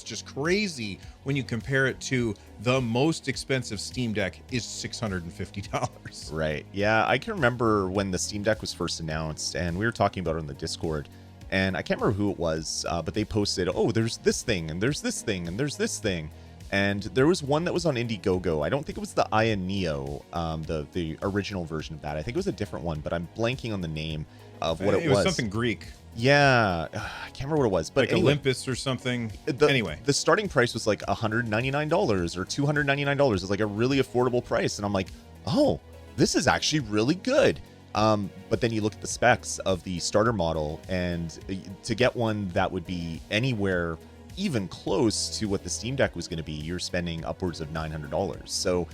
just crazy when you compare it to the most expensive Steam Deck is $650. Right. Yeah, I can remember when the Steam Deck was first announced, and we were talking about it on the Discord, and I can't remember who it was, but they posted, oh, there's this thing, and there's this thing, and there's this thing. And there was one that was on Indiegogo. I don't think it was the Aya Neo, the original version of that. I think it was a different one, but I'm blanking on the name of what it was. It was something Greek. Yeah, I can't remember what it was, but like anyway, Olympus or something. Anyway, the starting price was like $199 or $299. It was like a really affordable price, and I'm like, oh, this is actually really good. But then you look at the specs of the starter model, and to get one that would be anywhere even close to what the Steam Deck was going to be, you're spending upwards of $900. So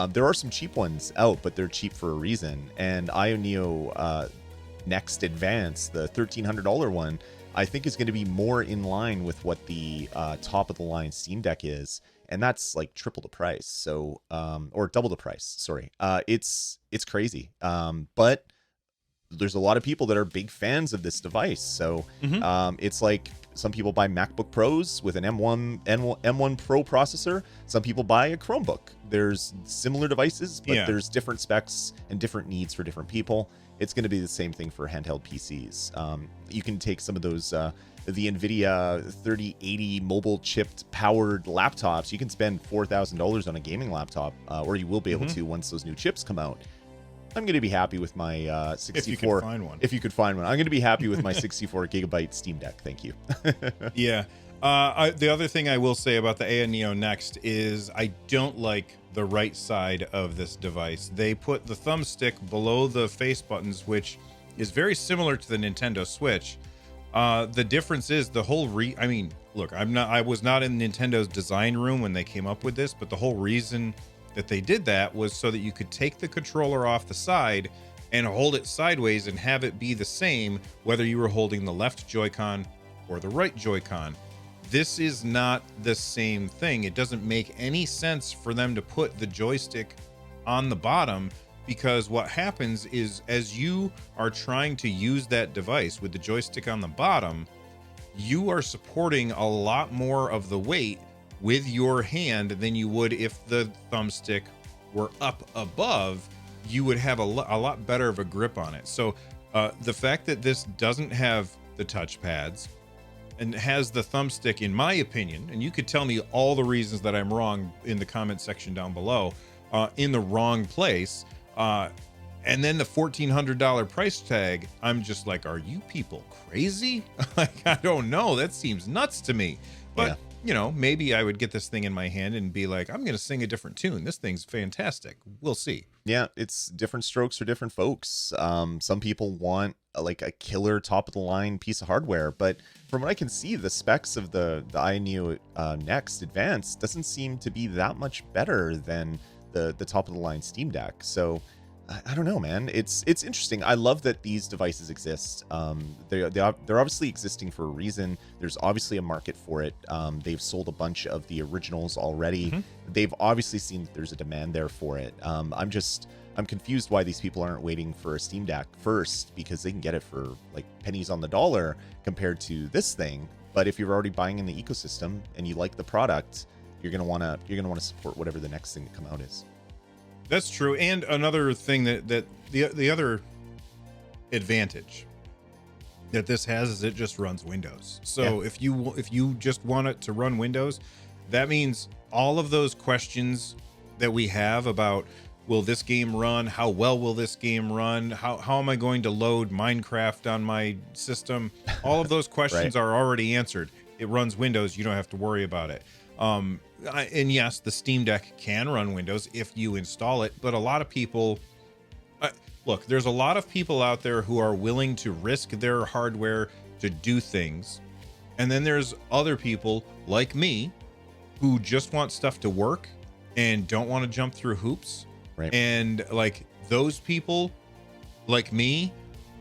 there are some cheap ones out, but they're cheap for a reason. And Aya Neo Next Advance, the $1,300 one, I think is going to be more in line with what the top of the line Steam Deck is, and that's like triple the price. So or double the price. Sorry, it's crazy. But there's a lot of people that are big fans of this device. So it's like some people buy MacBook Pros with an M1 Pro processor. Some people buy a Chromebook. There's similar devices, but there's different specs and different needs for different people. It's going to be the same thing for handheld PCs. You can take some of those, the NVIDIA 3080 mobile chipped powered laptops. You can spend $4,000 on a gaming laptop, or you will be able to once those new chips come out. I'm going to be happy with my 64. If you can find one. If you could find one. I'm going to be happy with my 64 gigabyte Steam Deck. Thank you. Yeah. The other thing I will say about the Aya Neo Next is I don't like the right side of this device. They put the thumbstick below the face buttons, which is very similar to the Nintendo Switch. The difference is the whole look, I was not in Nintendo's design room when they came up with this, but the whole reason that they did that was so that you could take the controller off the side and hold it sideways and have it be the same whether you were holding the left Joy-Con or the right Joy-Con. This is not the same thing. It doesn't make any sense for them to put the joystick on the bottom, because what happens is as you are trying to use that device with the joystick on the bottom, you are supporting a lot more of the weight with your hand than you would if the thumbstick were up above. You would have a lot better of a grip on it. So the fact that this doesn't have the touch pads and has the thumbstick, in my opinion, and you could tell me all the reasons that I'm wrong in the comment section down below, in the wrong place, and then the $1,400 price tag, I'm just like, are you people crazy? Like, I don't know, that seems nuts to me. But maybe I would get this thing in my hand and be like, I'm going to sing a different tune. This thing's fantastic. We'll see. Yeah, it's different strokes for different folks. Some people want like a killer top of the line piece of hardware, but from what I can see, the specs of the Aya Neo Next Advance doesn't seem to be that much better than the top of the line Steam Deck. So I don't know, man. It's interesting. I love that these devices exist. They're obviously existing for a reason. There's obviously a market for it. They've sold a bunch of the originals already. They've obviously seen that there's a demand there for it. I'm confused why these people aren't waiting for a Steam Deck first, because they can get it for like pennies on the dollar compared to this thing. But if you're already buying in the ecosystem and you like the product, you're gonna wanna support whatever the next thing to come out is. That's true. And another thing that the other advantage that this has is it just runs Windows. So if you just want it to run Windows, that means all of those questions that we have about, will this game run? How well will this game run? How am I going to load Minecraft on my system? All of those questions are already answered. It runs Windows. You don't have to worry about it. And yes, the Steam Deck can run Windows if you install it, but a lot of people, look, there's a lot of people out there who are willing to risk their hardware to do things. And then there's other people like me who just want stuff to work and don't want to jump through hoops. Right. And like those people like me,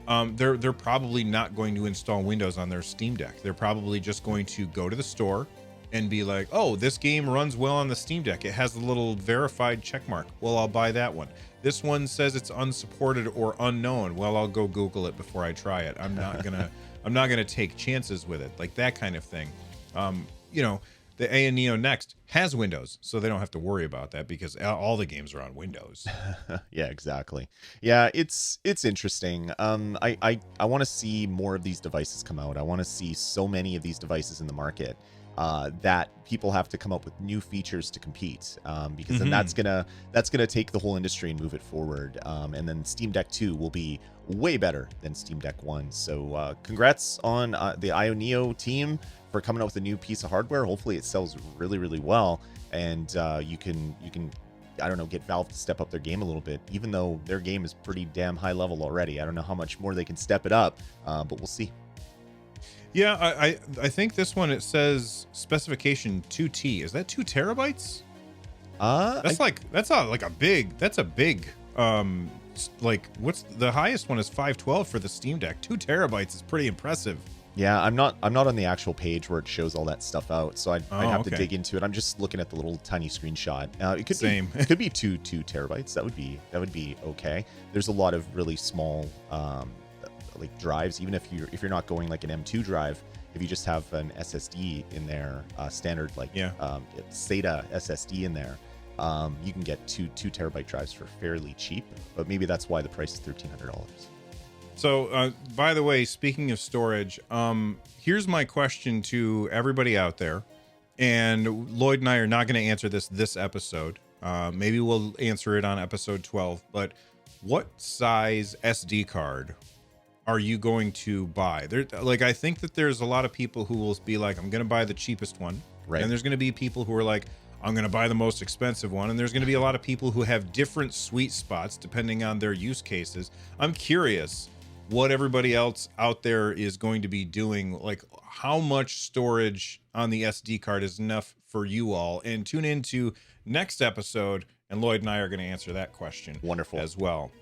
they're probably not going to install Windows on their Steam Deck. They're probably just going to go to the store and be like, oh, this game runs well on the Steam Deck. It has the little verified check mark. Well, I'll buy that one. This one says it's unsupported or unknown. Well, I'll go Google it before I try it. I'm not gonna take chances with it, like that kind of thing. The ANEO Next has Windows, so they don't have to worry about that because all the games are on Windows. Yeah, exactly. Yeah, it's interesting. I want to see more of these devices come out. I want to see so many of these devices in the market. That people have to come up with new features to compete, because then that's gonna take the whole industry and move it forward. And then Steam Deck 2 will be way better than Steam Deck 1. So congrats on the IONEO team for coming out with a new piece of hardware. Hopefully it sells really, really well, and you can I don't know, get Valve to step up their game a little bit, even though their game is pretty damn high level already. I don't know how much more they can step it up, but we'll see. Yeah, I think this one, it says specification 2T. Is that 2 terabytes? That's a big like, what's the highest one is 512 for the Steam Deck. 2 terabytes is pretty impressive. Yeah, I'm not on the actual page where it shows all that stuff out, so I'd have to dig into it. I'm just looking at the little tiny screenshot. It could be 2 terabytes. That would be okay. There's a lot of really small like drives, even if you're not going like an M2 drive. If you just have an SSD in there, standard SATA SSD in there, you can get two terabyte drives for fairly cheap. But maybe that's why the price is $1,300. So, by the way, speaking of storage, here's my question to everybody out there. And Lloyd and I are not going to answer this episode. Maybe we'll answer it on episode 12. But what size SD card are you going to buy? I think that there's a lot of people who will be like, I'm going to buy the cheapest one. Right. And there's going to be people who are like, I'm going to buy the most expensive one. And there's going to be a lot of people who have different sweet spots depending on their use cases. I'm curious what everybody else out there is going to be doing. Like, how much storage on the SD card is enough for you all? And tune into next episode, and Lloyd and I are going to answer that question. Wonderful. As well.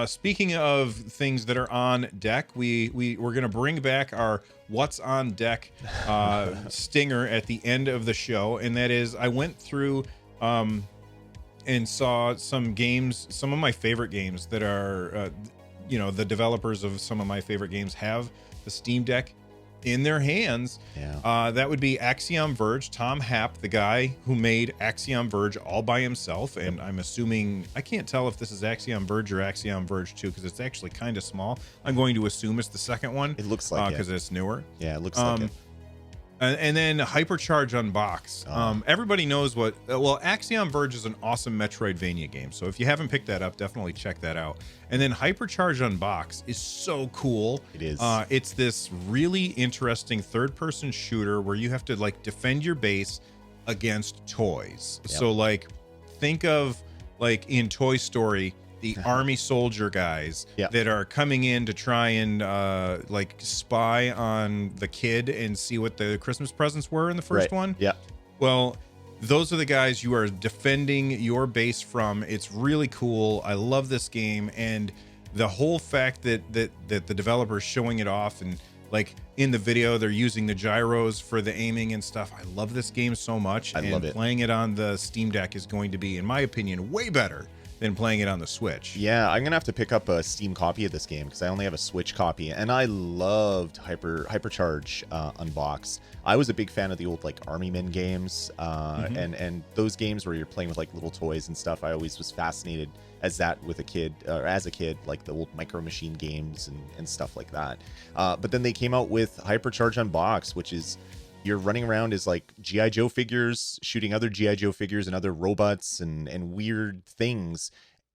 Speaking of things that are on deck, we're going to bring back our What's on Deck stinger at the end of the show. And that is, I went through and saw some games, some of my favorite games that are, the developers of some of my favorite games have the Steam Deck in their hands. Yeah. That would be Axiom Verge. Tom Happ, the guy who made Axiom Verge all by himself, and I'm assuming, I can't tell if this is Axiom Verge or Axiom Verge 2 because it's actually kind of small. I'm going to assume it's the second one. It looks like because it's newer. Yeah, it looks like it. And then Hypercharge Unbox. Everybody knows Axiom Verge is an awesome Metroidvania game. So if you haven't picked that up, definitely check that out. And then Hypercharge Unbox is so cool. It is. It's this really interesting third-person shooter where you have to like defend your base against toys. Yep. So think of like in Toy Story, the army soldier guys that are coming in to try and spy on the kid and see what the Christmas presents were in the first one. Yeah. Well, those are the guys you are defending your base from. It's really cool. I love this game, and the whole fact that the developer's showing it off, and like in the video they're using the gyros for the aiming and stuff. I love this game so much. I love it. Playing it on the Steam Deck is going to be, in my opinion, way better than playing it on the Switch. Yeah, I'm gonna have to pick up a Steam copy of this game because I only have a Switch copy, and I loved Hypercharge Unbox. I was a big fan of the old like Army Men games, and those games where you're playing with like little toys and stuff. I always was fascinated as a kid, like the old Micro Machine games and stuff like that. But then they came out with Hypercharge Unbox, which is you're running around as like G.I. Joe figures, shooting other G.I. Joe figures and other robots and weird things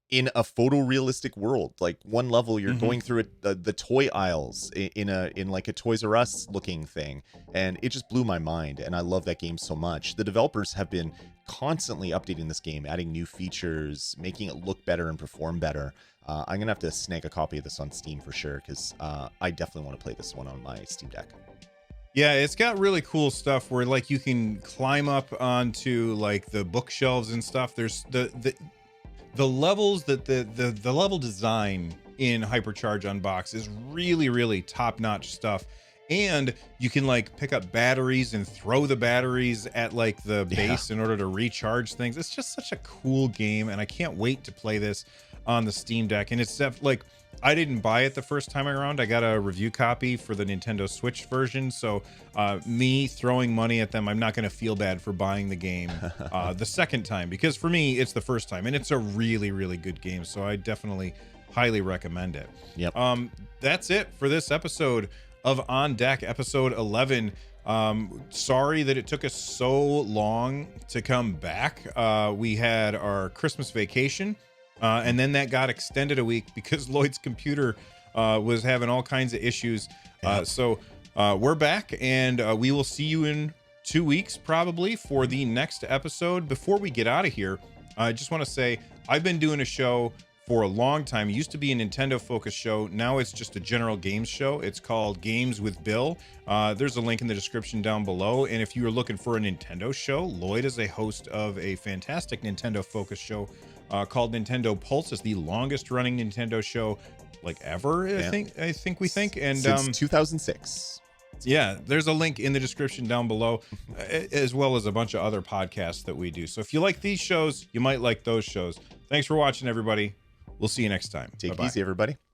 in a photorealistic world. Like one level, you're going through the toy aisles in like a Toys R Us looking thing, and it just blew my mind. And I love that game so much. The developers have been constantly updating this game, adding new features, making it look better and perform better. I'm gonna have to snag a copy of this on Steam for sure, because I definitely want to play this one on my Steam Deck. Yeah, it's got really cool stuff where like you can climb up onto like the bookshelves and stuff. There's the levels that the level design in Hypercharge Unbox is really top-notch stuff. And you can like pick up batteries and throw the batteries at like the base in order to recharge things. It's just such a cool game, and I can't wait to play this on the Steam Deck. And it's like, I didn't buy it the first time around. I got a review copy for the Nintendo Switch version. So me throwing money at them, I'm not going to feel bad for buying the game the second time, because for me, it's the first time, and it's a really good game. So I definitely highly recommend it. Yep. That's it for this episode of On Deck, episode 11. Sorry that it took us so long to come back. We had our Christmas vacation. And then that got extended a week because Lloyd's computer was having all kinds of issues. So we're back, and we will see you in 2 weeks probably for the next episode. Before we get out of here, I just want to say I've been doing a show for a long time. It used to be a Nintendo focused show. Now it's just a general games show. It's called Games with Bill. There's a link in the description down below. And if you are looking for a Nintendo show, Lloyd is a host of a fantastic Nintendo focused show called Nintendo Pulse. It's the longest running Nintendo show like ever, I think we think. And since 2006. Yeah, there's a link in the description down below, as well as a bunch of other podcasts that we do. So if you like these shows, you might like those shows. Thanks for watching, everybody. We'll see you next time. Take it easy, everybody.